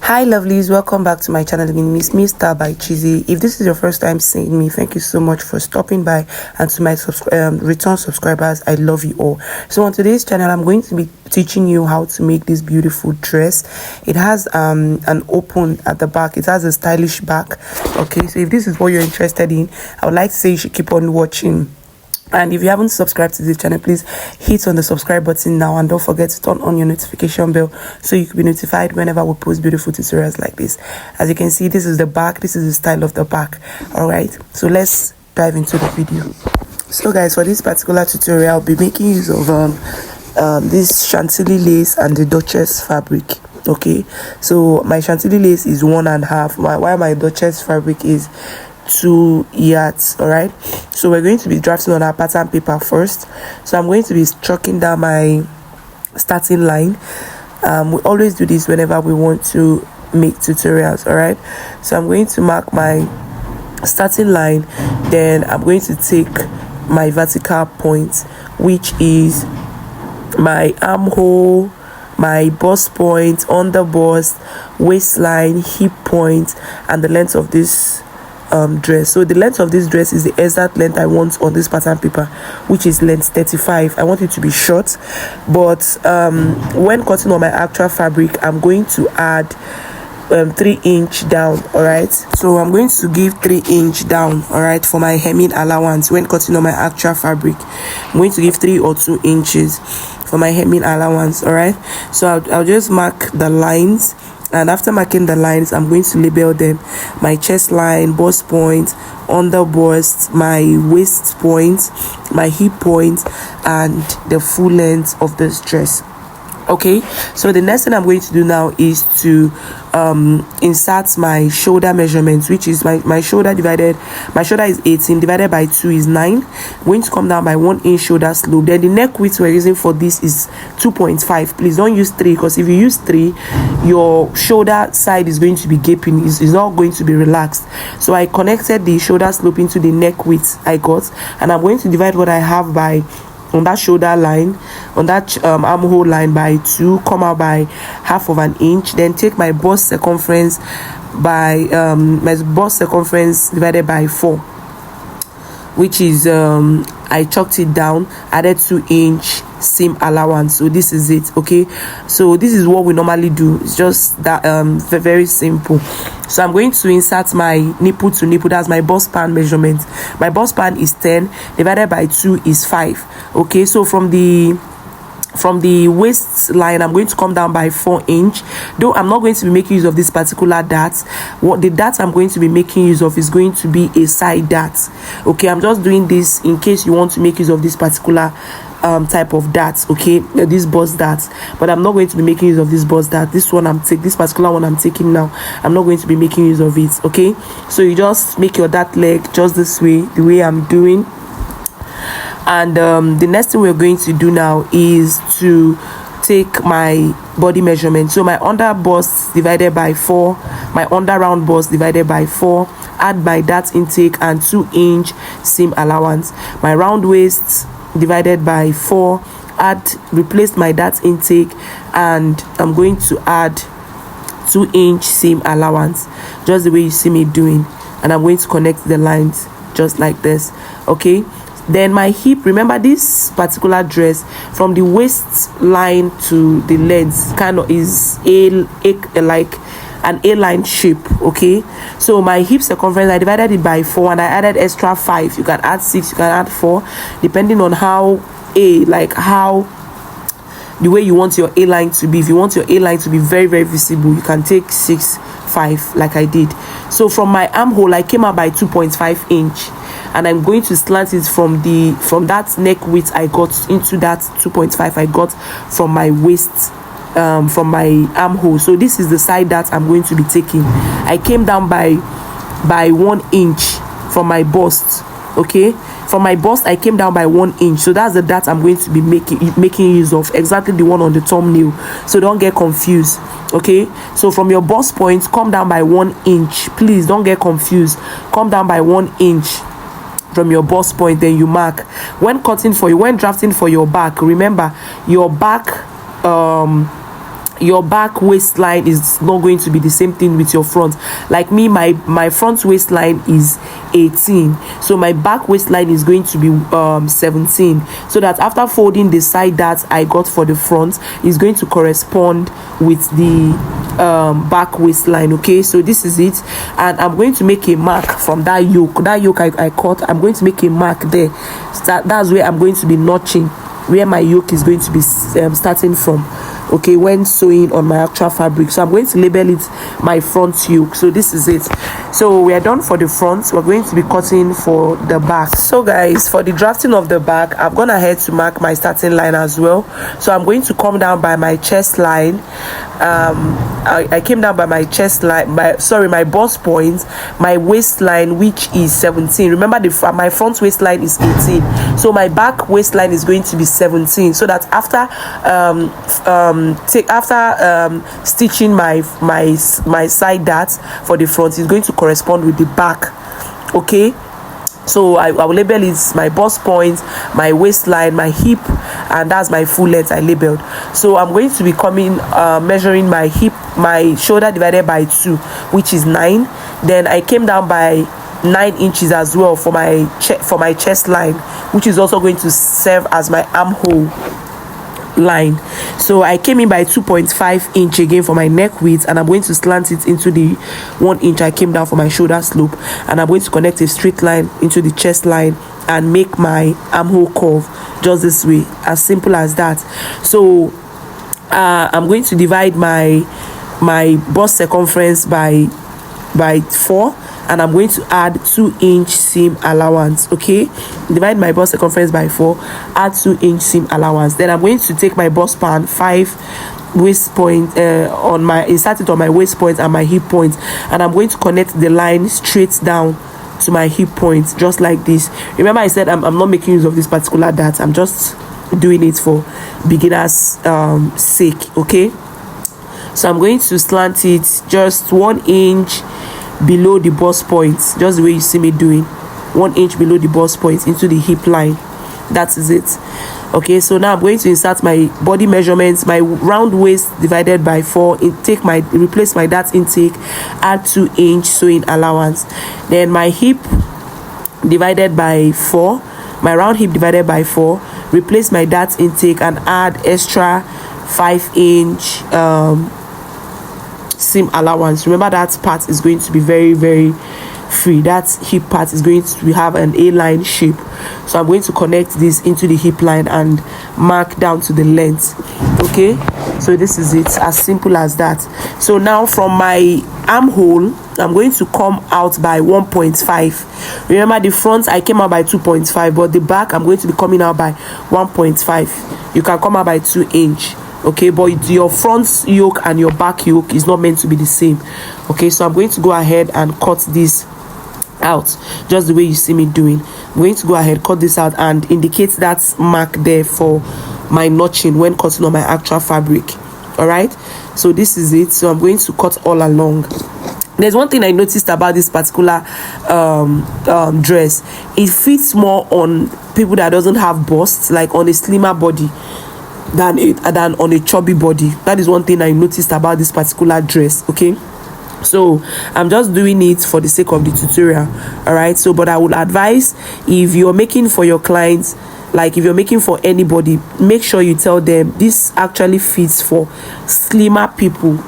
Hi lovelies, welcome back to my channel again. Miss Me Star by Cheesy. If this is your first time seeing me, thank you so much for stopping by, and to my return subscribers, I love you all. So on today's channel, I'm going to be teaching you how to make this beautiful dress. It has an open at the back. It has a stylish back. Okay, so if this is what you're interested in, I would like to say you should keep on watching. And if you haven't subscribed to this channel, please hit on the subscribe button now, and don't forget to turn on your notification bell so you can be notified whenever we post beautiful tutorials like this. As you can see, this is the back. This is the style of the back. All right, so let's dive into the video. So guys, for this particular tutorial, I'll be making use of this chantilly lace and the Duchess fabric. Okay, so my chantilly lace is 1.5, while my Duchess fabric is 2 yards. All right, so we're going to be drafting on our pattern paper first. So I'm going to be chalking down my starting line. We always do this whenever we want to make tutorials. All right, so I'm going to mark my starting line, then I'm going to take my vertical point, which is my armhole, my bust point, under bust, waistline, hip point, and the length of this dress. So the length of this dress is the exact length I want on this pattern paper, which is length 35. I want it to be short, but when cutting on my actual fabric, I'm going to add 3 inch down. All right, so I'm going to give 3 inch down, all right, for my hemming allowance. When cutting on my actual fabric, I'm going to give 3 or 2 inches for my hemming allowance. All right, so I'll just mark the lines, and after marking the lines, I'm going to label them: my chest line, bust point, under bust, my waist point, my hip point, and the full length of this dress. Okay, so the next thing I'm going to do now is to insert my shoulder measurements, which is my shoulder is 18 divided by 2 is 9. I'm going to come down by 1 inch shoulder slope. Then the neck width we're using for this is 2.5. Please don't use 3, because if you use 3, your shoulder side is going to be gaping. It's not going to be relaxed. So I connected the shoulder slope into the neck width I got, and I'm going to divide what I have by on that shoulder line, on that armhole line, by 2, come out by 1/2 of an inch. Then take my bust circumference by my bust circumference divided by 4, which is I chalked it down, added 2 inch seam allowance. So this is it. Okay, so this is what we normally do. It's just that very simple. So I'm going to insert my nipple to nipple. That's my bust span measurement. My bust span is 10 divided by 2 is 5. Okay, so from the waistline, I'm going to come down by 4 inch. Though I'm not going to be making use of this particular dart. What the dart I'm going to be making use of is going to be a side dart. Okay, I'm just doing this in case you want to make use of this particular type of darts. Okay, this bust darts, but I'm not going to be making use of this bust dart. This particular one I'm taking now, I'm not going to be making use of it. Okay, so you just make your dart leg just this way, the way I'm doing. And the next thing we're going to do now is to take my body measurement. So my under bust divided by 4, my under round bust divided by 4, add my dart intake and 2 inch seam allowance. My round waist divided by 4, replace my dart intake, and I'm going to add 2 inch seam allowance, just the way you see me doing, and I'm going to connect the lines just like this. Okay, then my hip, remember this particular dress from the waistline to the legs kind of is like an A-line shape. Okay, so my hip circumference, I divided it by 4 and I added extra 5. You can add 6, you can add 4, depending on how the way you want your A-line to be. If you want your A-line to be very, very visible, you can take 6, 5 like I did. So from my armhole, I came out by 2.5 inch, and I'm going to slant it from that neck width I got into that 2.5 I got from my waist, from my armhole. So this is the side that I'm going to be taking. I came down by 1 inch from my bust. Okay, from my bust I came down by 1 inch. So that's the dart I'm going to be making use of, exactly the one on the thumbnail, so don't get confused. Okay, so from your bust point, come down by 1 inch. Please don't get confused. Come down by 1 inch from your bust point, then you mark. When drafting for your back, remember your back your back waistline is not going to be the same thing with your front. Like me, my front waistline is 18, so my back waistline is going to be 17, so that after folding the side that I got for the front is going to correspond with the back waistline. Okay, so this is it, and I'm going to make a mark from that yoke I cut. I'm going to make a mark there, so that's where I'm going to be notching, where my yoke is going to be starting from, okay, when sewing on my actual fabric. So I'm going to label it my front yoke. So this is it. So we are done for the front. We're going to be cutting for the back. So guys, for the drafting of the back, I've gone ahead to mark my starting line as well. So I'm going to come down by my chest line. I came down by my chest line, my bust point, my waistline, which is 17. Remember, my front waistline is 18, so my back waistline is going to be 17, so that after stitching my side dart for the front is going to correspond with the back. Okay, so I will label it my bust point, my waistline, my hip, and that's my full length I labeled. So I'm going to be measuring my hip, my shoulder divided by 2, which is 9. Then I came down by 9 inches as well for my chest line, which is also going to serve as my armhole line. So I came in by 2.5 inch again for my neck width, and I'm going to slant it into the 1 inch I came down for my shoulder slope, and I'm going to connect a straight line into the chest line and make my armhole curve just this way, as simple as that. So I'm going to divide my bust circumference by 4, and I'm going to add 2-inch seam allowance. Okay, divide my bust circumference by 4, add 2-inch seam allowance. Then I'm going to take my bust span 5 waist point insert it on my waist point and my hip point, and I'm going to connect the line straight down to my hip point, just like this. Remember, I said I'm not making use of this particular dart. I'm just doing it for beginners sake. Okay, so I'm going to slant it just 1 inch below the bust point, just the way you see me doing, 1 inch below the bust point into the hip line. That is it. Okay, so now I'm going to insert my body measurements, my round waist divided by 4, replace my dart intake, add 2-inch sewing allowance. Then my hip divided by 4, my round hip divided by 4, replace my dart intake and add extra 5-inch seam allowance. Remember, that part is going to be very, very free. That hip part is going to have an A-line shape, so I'm going to connect this into the hip line and mark down to the length. Okay, so this is it, as simple as that. So now from my armhole, I'm going to come out by 1.5. remember, the front I came out by 2.5, but the back I'm going to be coming out by 1.5. you can come out by 2 inch. Okay, but your front yoke and your back yoke is not meant to be the same. Okay, so I'm going to go ahead and cut this out just the way you see me doing. I'm going to go ahead, cut this out, and indicate that mark there for my notching when cutting on my actual fabric. All right, so this is it. So I'm going to cut all along. There's one thing I noticed about this particular dress. It fits more on people that doesn't have busts, like on a slimmer body, than on a chubby body. That is one thing I noticed about this particular dress. Okay, so I'm just doing it for the sake of the tutorial. All right, so but I would advise, if you're making for your clients, like if you're making for anybody, make sure you tell them this actually fits for slimmer people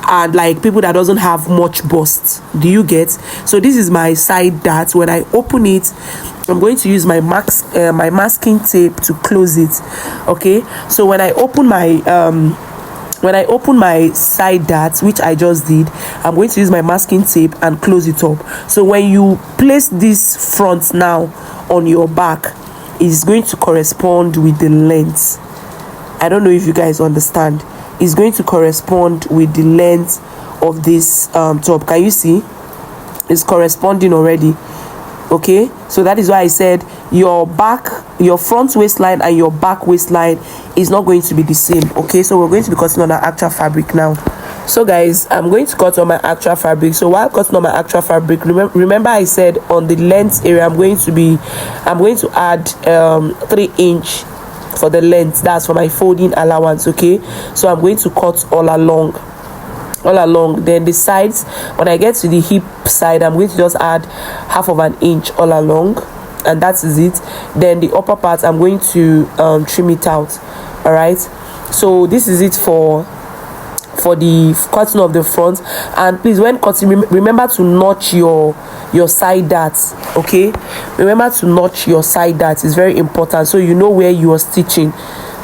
and like people that doesn't have much bust. Do you get? So this is my side dart. When I open it, I'm going to use my masking tape to close it. Okay, so when I open my side dart, which I just did, I'm going to use my masking tape and close it up. So when you place this front now on your back, it's going to correspond with the length. I don't know if you guys understand. It's going to correspond with the length of this top. Can you see? It's corresponding already. Okay, so that is why I said your front waistline and your back waistline is not going to be the same. Okay, so we're going to be cutting on our actual fabric now. So guys, I'm going to cut on my actual fabric. So while cutting on my actual fabric, remember I said on the length area I'm going to add 3-inch for the length. That's for my folding allowance. Okay, so I'm going to cut all along. Then the sides, when I get to the hip side, I'm going to just add 1/2 inch all along, and that is it. Then the upper part, I'm going to trim it out. All right, so this is it for the cutting of the front. And please, when cutting, remember to notch your side darts. Okay, remember to notch your side darts. It's very important, so you know where you are stitching.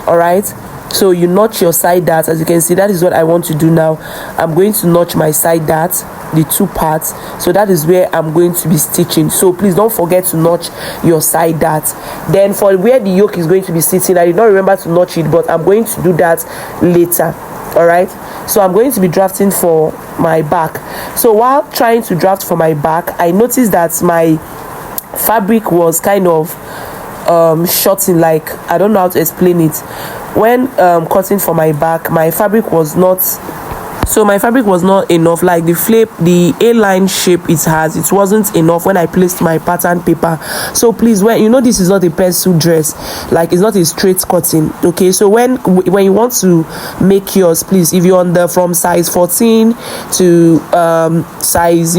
All right, so you notch your side darts. As you can see, that is what I want to do now. I'm going to notch my side darts, the two parts, so that is where I'm going to be stitching. So please don't forget to notch your side darts. Then for where the yoke is going to be sitting, I did not remember to notch it, but I'm going to do that later. All right, so I'm going to be drafting for my back. So while trying to draft for my back, I noticed that my fabric was kind of shorting, like I don't know how to explain it. When cutting for my back, my fabric was not enough. Like the A-line shape it has, it wasn't enough when I placed my pattern paper. So please, when you know this is not a pencil dress, like it's not a straight cutting. Okay, so when you want to make yours, please, if you're on the from size 14 to size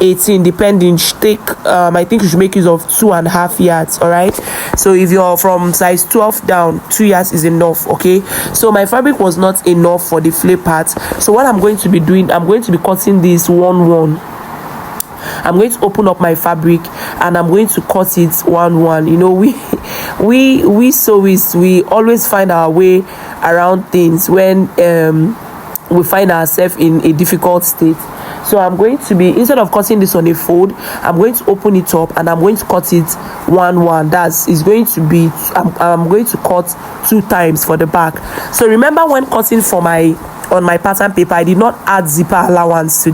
18, depending, take I think you should make use of 2.5 yards. All right, so if you're from size 12 down, 2 yards is enough. Okay, so my fabric was not enough for the flip part. So what I'm going to be doing, I'm going to be cutting this 1/1. I'm going to open up my fabric and I'm going to cut it 1/1. We sewists, we always find our way around things when we find ourselves in a difficult state. So I'm going to be, instead of cutting this on a fold, I'm going to open it up and I'm going to cut it 1/1. I'm going to cut 2 times for the back. So remember, when cutting for on my pattern paper, I did not add zipper allowance to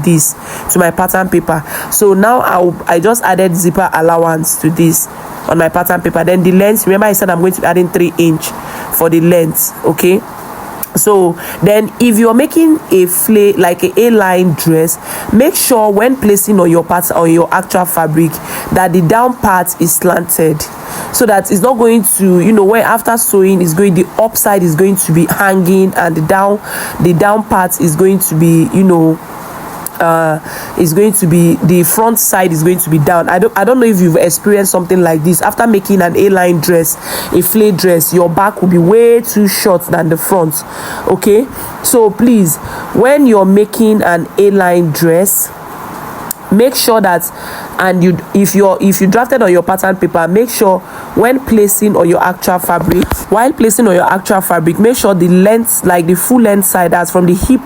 my pattern paper. So now I just added zipper allowance to this on my pattern paper. Then the length, remember I said I'm going to be adding 3 inch for the length. Okay, so then if you're making a flay, like a A-line dress, make sure when placing on your parts, on your actual fabric, that the down part is slanted, so that it's not going to, when after sewing the upside is going to be hanging, and the down part is going to be, the front side is going to be down. I don't know if you've experienced something like this. After making an A-line dress, a flay dress, your back will be way too short than the front. Okay, so please, when you're making an A-line dress, make sure that, and if you drafted on your pattern paper, make sure when placing on your actual fabric, make sure the length, like the full length side, that's from the hip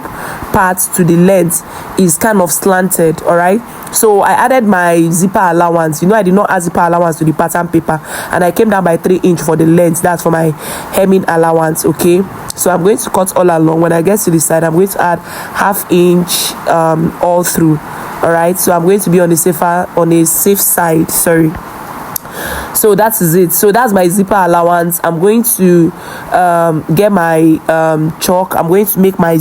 part to the length, is kind of slanted. All right, so I added my zipper allowance. I did not add zipper allowance to the pattern paper, and I came down by 3 inch for the length. That's for my hemming allowance. Okay, so I'm going to cut all along. When I get to the side, I'm going to add 1/2 inch all through. All right, so I'm going to be on a safe side. Sorry. So that is it. So that's my zipper allowance. I'm going to get my chalk. I'm going to make my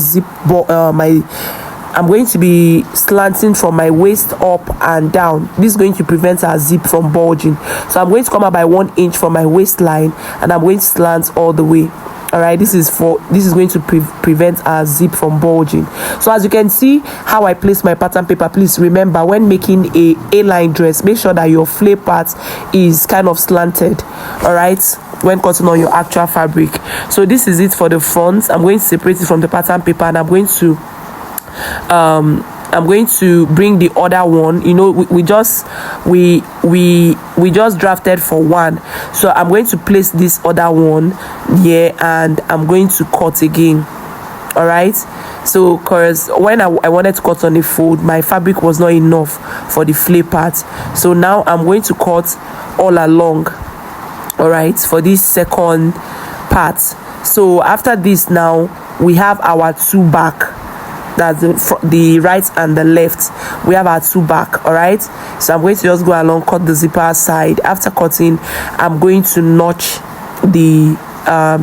I'm going to be slanting from my waist up and down. This is going to prevent our zip from bulging. So I'm going to come up by 1 inch from my waistline, and I'm going to slant all the way. All right, this is going to prevent our zip from bulging. So as you can see how I place my pattern paper, please remember, when making a A-line dress, make sure that your flay part is kind of slanted. All right, when cutting on your actual fabric. So this is it for the front. I'm going to separate it from the pattern paper, and I'm going to bring the other one. We just drafted for 1, so I'm going to place this other one here, and I'm going to cut again. All right, so because when I wanted to cut on a fold, my fabric was not enough for the flay part, so now I'm going to cut all along. All right, for this second part. So after this, now we have our 2 back. That's the right and the left. We have our 2 back. All right, so I'm going to just go along, cut the zipper side. After cutting, I'm going to notch the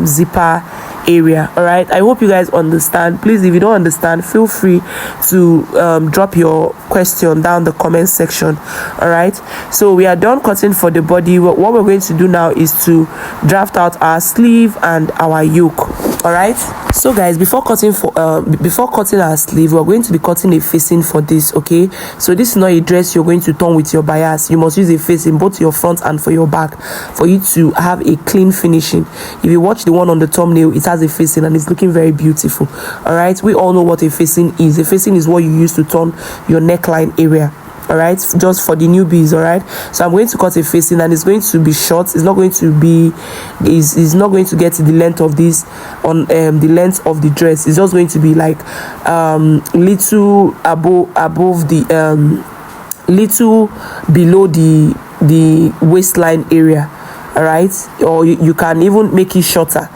zipper area. All right, I hope you guys understand. Please, if you don't understand, feel free to drop your question down the comment section. All right, so we are done cutting for the body. What we're going to do now is to draft out our sleeve and our yoke. All right, so guys, before cutting our sleeve, we're going to be cutting a facing for this. Okay, so this is not a dress you're going to turn with your bias. You must use a facing both your front and for your back for you to have a clean finishing. If you watch the one on the thumbnail, it has a facing and it's looking very beautiful. All right, we all know what a facing is. A facing is what you use to turn your neckline area. All right, just for the newbies. All right, so I'm going to cut a facing and it's going to be short. It's not going to be is not going to get the length of this on the length of the dress. It's just going to be like little above the little below the waistline area. All right, or you can even make it shorter.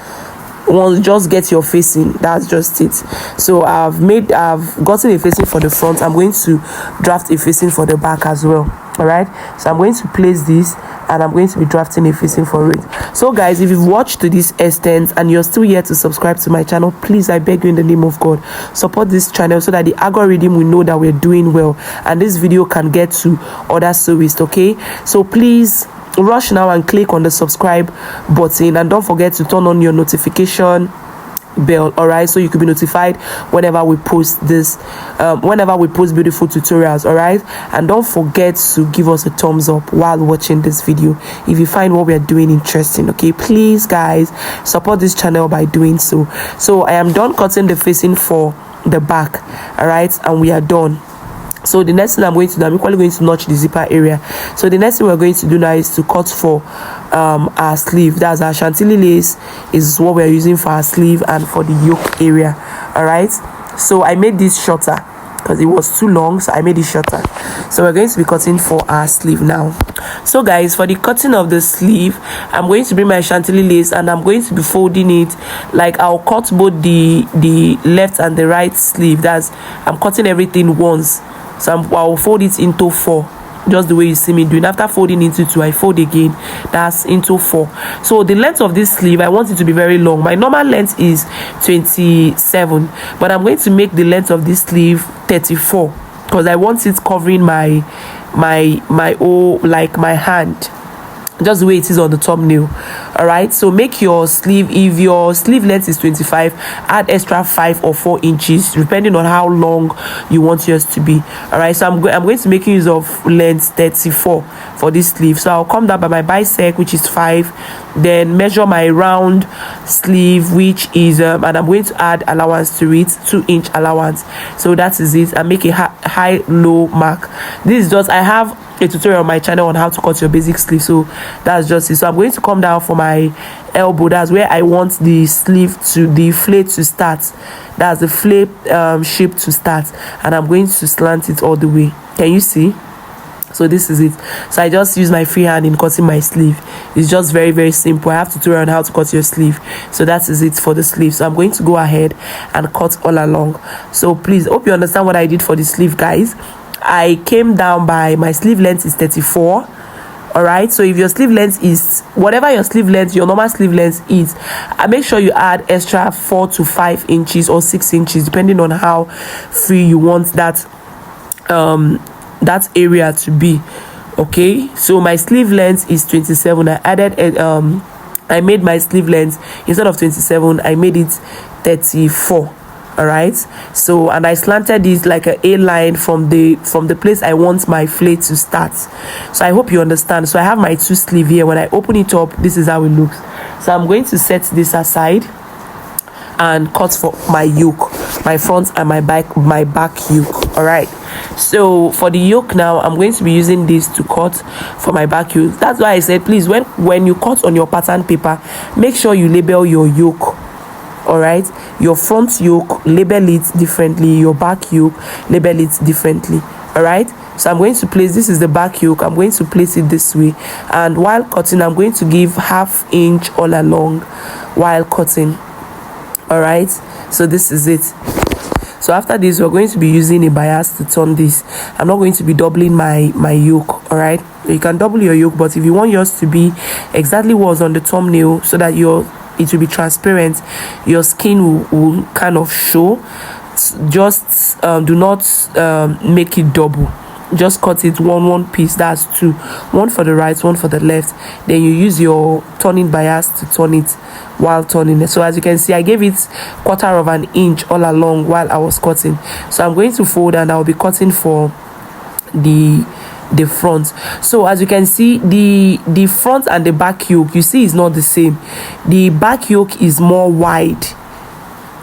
Once, just get your facing, that's just it. So I've gotten a facing for the front. I'm going to draft a facing for the back as well. All right, so I'm going to place this and I'm going to be drafting a facing for it. So guys, if you've watched to this extent and you're still here to subscribe to my channel, please, I beg you in the name of God, support this channel so that the algorithm will know that we're doing well and this video can get to other sewists. Okay, so please rush now and click on the subscribe button and don't forget to turn on your notification bell. All right, so you could be notified whenever we post this whenever we post beautiful tutorials. All right, and don't forget to give us a thumbs up while watching this video if you find what we are doing interesting. Okay, please guys, support this channel by doing so. So I am done cutting the facing for the back. All right, and we are done. So the next thing I'm going to do, I'm equally going to notch the zipper area. So the next thing we're going to do now is to cut for our sleeve. That's our chantilly lace is what we're using for our sleeve and for the yoke area. All right, so I made this shorter because it was too long, so I made it shorter. So we're going to be cutting for our sleeve now. So guys, for the cutting of the sleeve, I'm going to bring my chantilly lace and I'm going to be folding it. Like I'll cut both the left and the right sleeve. That's, I'm cutting everything once. So I'll fold it into 4, just the way you see me doing. After folding into 2, I fold again. That's into 4. So the length of this sleeve, I want it to be very long. My normal length is 27, but I'm going to make the length of this sleeve 34 because I want it covering my like my hand, just the way it is on the thumbnail. All right, so make your sleeve, if your sleeve length is 25, add extra 5 or 4 inches depending on how long you want yours to be. All right, so I'm going to make use of length 34 for this sleeve. So I'll come down by my bicep, which is 5, then measure my round sleeve, which is and I'm going to add allowance to it, 2-inch allowance. So that is it, and make a high low mark. This is just, I have a tutorial on my channel on how to cut your basic sleeve, so that's just it. So I'm going to come down for my elbow. That's where I want the sleeve to, the flare to start. That's the flare shape to start, and I'm going to slant it all the way. Can you see? So this is it. So I just use my free hand in cutting my sleeve. It's just very, very simple. I have to tutorial on how to cut your sleeve. So that is it for the sleeve. So I'm going to go ahead and cut all along. So please, hope you understand what I did for the sleeve, guys. I came down by, my sleeve length is 34. All right, so if your sleeve length is whatever your sleeve length, your normal sleeve length is, make sure you add extra 4 to 5 inches or 6 inches depending on how free you want that that area to be. Okay, so my sleeve length is 27. I added I made my sleeve length, instead of 27, I made it 34. All right, so, and I slanted this like a line from the place I want my flare to start. So I hope you understand. So I have my 2 sleeve here. When I open it up, this is how it looks. So I'm going to set this aside and cut for my yoke, my front and my back yoke. All right, so for the yoke now, I'm going to be using this to cut for my back yoke. That's why I said, please, when you cut on your pattern paper, make sure you label your yoke. All right, your front yoke, label it differently, your back yoke, label it differently. All right, so I'm going to place, this is the back yoke, I'm going to place it this way, and while cutting, I'm going to give 1/2 inch all along while cutting. All right, so this is it. So after this, we're going to be using a bias to turn this. I'm not going to be doubling my yoke. All right, you can double your yoke, but if you want yours to be exactly what was on the thumbnail, so that your it will be transparent. Your skin will kind of show. Just do not make it double. Just cut it one piece. That's two, one for the right, one for the left. Then you use your turning bias to turn it while turning it. So as you can see, I gave it 1/4 of an inch all along while I was cutting. So I'm going to fold and I'll be cutting for the front. So as you can see, the front and the back yoke, you see, is not the same. The back yoke is more wide,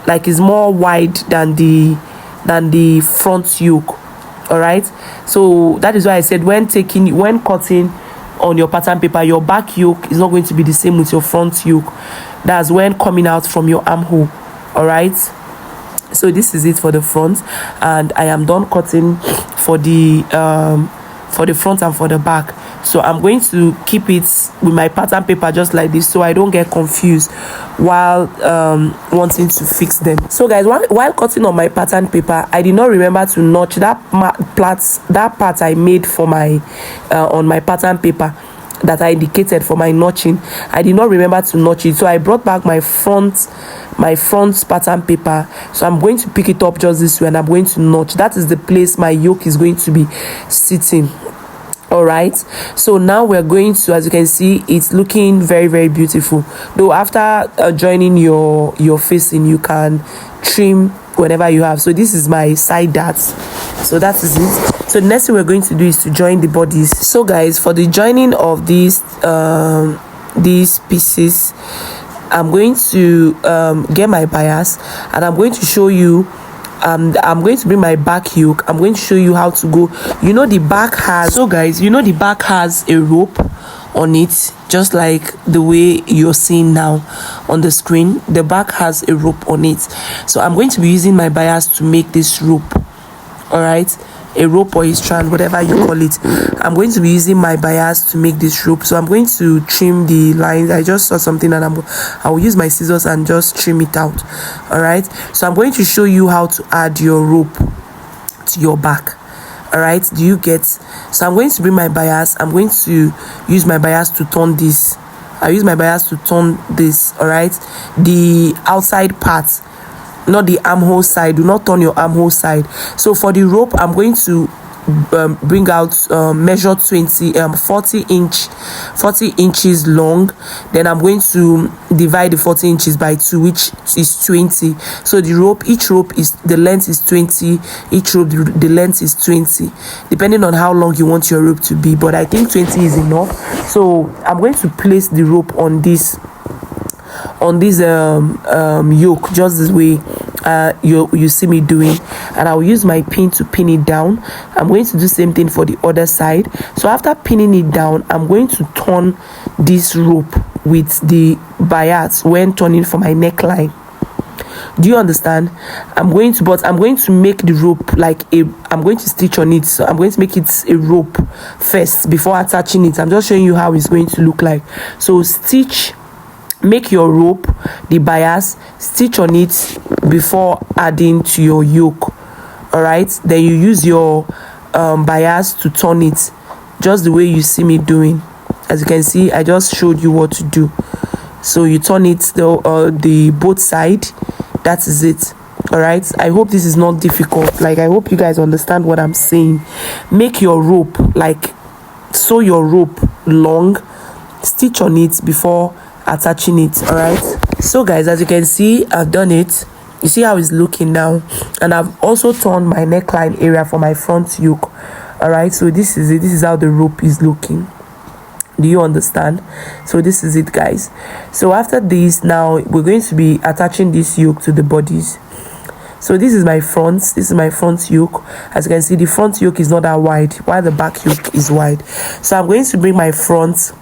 like is more wide than the front yoke. All right, so that is why I said when cutting on your pattern paper, your back yoke is not going to be the same with your front yoke. That's when coming out from your armhole. All right, so this is it for the front, and I am done cutting for the front and for the back. So I'm going to keep it with my pattern paper just like this, so I don't get confused while wanting to fix them. So guys, while cutting on my pattern paper, I did not remember to notch that part I made for my on my pattern paper that I indicated for my notching. I did not remember to notch it, so I brought back my front pattern paper. So I'm going to pick it up just this way and I'm going to notch. That is the place my yoke is going to be sitting. All right, so now we're going to, as you can see, it's looking very, very beautiful. Though after joining your facing, you can trim whenever you have. So this is my side darts. So that is it. So the next thing we're going to do is to join the bodies. So guys, for the joining of these pieces, I'm going to get my bias and I'm going to show you. I'm going to bring my back yoke. I'm going to show you how to go. You know the back has, so guys, you know the back has a rope on it, just like the way you're seeing now on the screen. The back has a rope on it. So I'm going to be using my bias to make this rope. All right, a rope or a strand, whatever you call it. I'm going to be using my bias to make this rope. So I'm going to trim the lines. I just saw something and I will use my scissors and just trim it out. All right, so I'm going to show you how to add your rope to your back. All right, do you get? So I'm going to bring my bias. I'm going to use my bias to turn this. I use my bias to turn this. All right, the outside part, not the armhole side. Do not turn your armhole side. So for the rope, I'm going to bring out measure 40 inches long. Then I'm going to divide the 40 inches by 2, which is 20. So the rope, each rope is, the length is 20, each rope the length is 20, depending on how long you want your rope to be, but I think 20 is enough. So I'm going to place the rope on this yoke just this way you see me doing, and I'll use my pin to pin it down. I'm going to do the same thing for the other side. So after pinning it down, I'm going to turn this rope with the bias when turning for my neckline. Do you understand? I'm going to make the rope like I'm going to stitch on it. So I'm going to make it a rope first before attaching it. I'm just showing you how it's going to look like. So make your rope, the bias, stitch on it before adding to your yoke. All right, then you use your bias to turn it just the way you see me doing. As you can see, I just showed you what to do. So you turn it the both side. That is it. All right, I hope this is not difficult. Like, I hope you guys understand what I'm saying. Make your rope, like, sew your rope long, stitch on it before attaching it. All right, so guys, as you can see, I've done it. You see how it's looking now, and I've also turned my neckline area for my front yoke. All right, so this is it. This is how the rope is looking. Do you understand? So this is it, guys. So after this, now we're going to be attaching this yoke to the bodies. So this is my front yoke. As you can see, the front yoke is not that wide, while the back yoke is wide. So I'm going to bring my front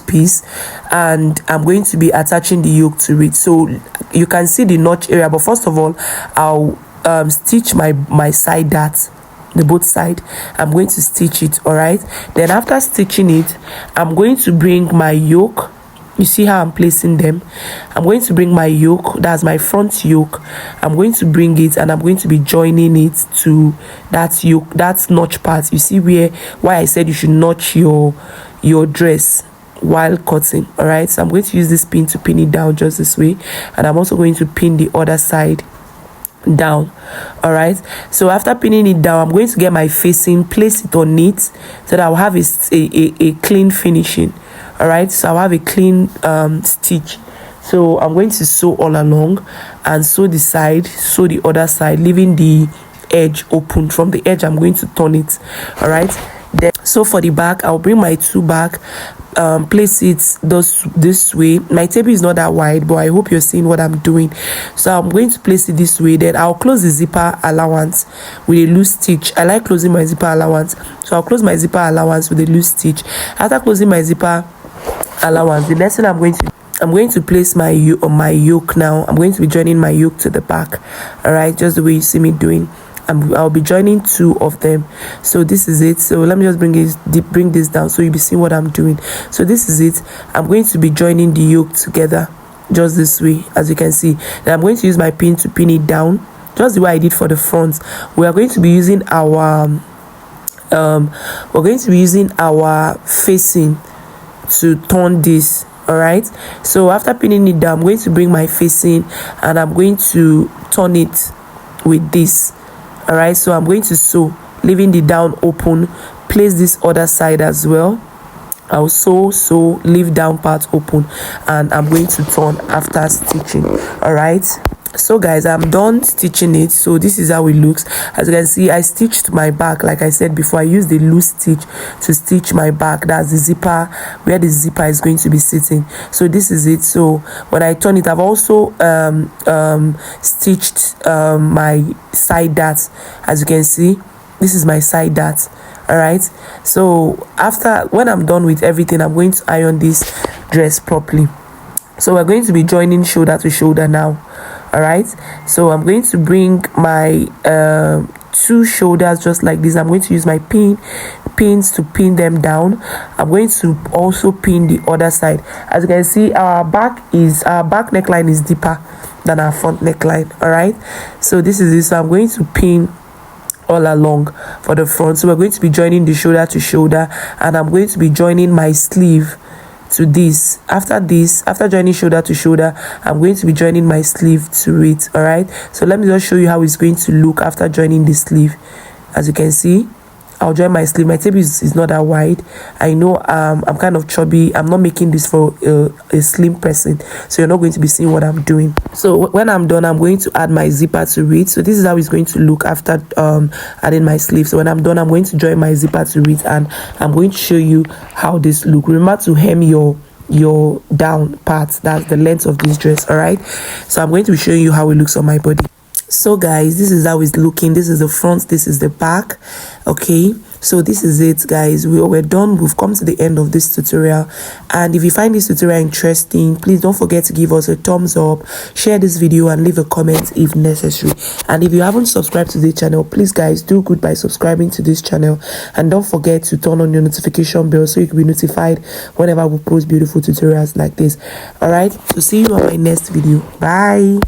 piece, and I'm going to be attaching the yoke to it. So you can see the notch area, but first of all, I'll stitch my side dart, the both side. I'm going to stitch it. All right, then after stitching it, I'm going to bring my yoke. You see how I'm placing them? I'm going to bring my yoke, that's my front yoke. I'm going to bring it, and I'm going to be joining it to that yoke, that notch part. You see why I said you should notch your dress. while cutting. All right, so I'm going to use this pin to pin it down just this way, and I'm also going to pin the other side down. All right, so after pinning it down, I'm going to get my facing, place it on it so that I'll have a clean finishing. All right, so I'll have a clean stitch. So I'm going to sew all along and sew the side, sew the other side, leaving the edge open. From the edge, I'm going to turn it. All right, then so for the back, I'll bring my two back, place it this way. My table is not that wide, but I hope you're seeing what I'm doing. So I'm going to place it this way. Then I'll close the zipper allowance with a loose stitch. I like closing my zipper allowance, so I'll close my zipper allowance with a loose stitch. After closing my zipper allowance, the next thing I'm going to place my yoke now. I'm going to be joining my yoke to the back. All right, just the way you see me doing. I'll be joining two of them. So this is it. So let me just bring this down so you'll be seeing what I'm doing. So this is it. I'm going to be joining the yoke together just this way, as you can see. Then I'm going to use my pin to pin it down just the way I did for the front. We are going to be using our facing to turn this. All right, so after pinning it down, I'm going to bring my facing and I'm going to turn it with this. All right, so I'm going to sew, leaving the down open, place this other side as well. I'll sew, leave down part open, and I'm going to turn after stitching. All right, so guys, I'm done stitching it. So this is how it looks. As you can see, I stitched my back. Like I said before, I used the loose stitch to stitch my back. That's the zipper, where the zipper is going to be sitting. So this is it. So when I turn it, I've also stitched my side dart. As you can see, this is my side dart. All right, so when I'm done with everything, I'm going to iron this dress properly. So we're going to be joining shoulder to shoulder now. All right, so I'm going to bring my two shoulders just like this. I'm going to use my pins to pin them down. I'm going to also pin the other side. As you can see, our back neckline is deeper than our front neckline. All right, so this is it. So I'm going to pin all along for the front. So we're going to be joining the shoulder to shoulder, and I'm going to be joining my sleeve to this. After joining shoulder to shoulder, I'm going to be joining my sleeve to it. All right, so let me just show you how it's going to look after joining the sleeve. As you can see, I'll join my sleeve. My table is not that wide. I know I'm kind of chubby. I'm not making this for a slim person, so you're not going to be seeing what I'm doing. So when I'm done, I'm going to add my zipper to it. So this is how it's going to look after adding my sleeve. So when I'm done, I'm going to join my zipper to it, and I'm going to show you how this look. Remember to hem your down part. That's the length of this dress. All right, so I'm going to be showing you how it looks on my body. So guys, this is how it's looking. This is the front, this is the back. Okay, so this is it, guys. We're done. We've come to the end of this tutorial, and if you find this tutorial interesting, please don't forget to give us a thumbs up, share this video, and leave a comment if necessary. And if you haven't subscribed to this channel, please guys, do good by subscribing to this channel, and don't forget to turn on your notification bell so you can be notified whenever we post beautiful tutorials like this. All right, so see you on my next video. Bye.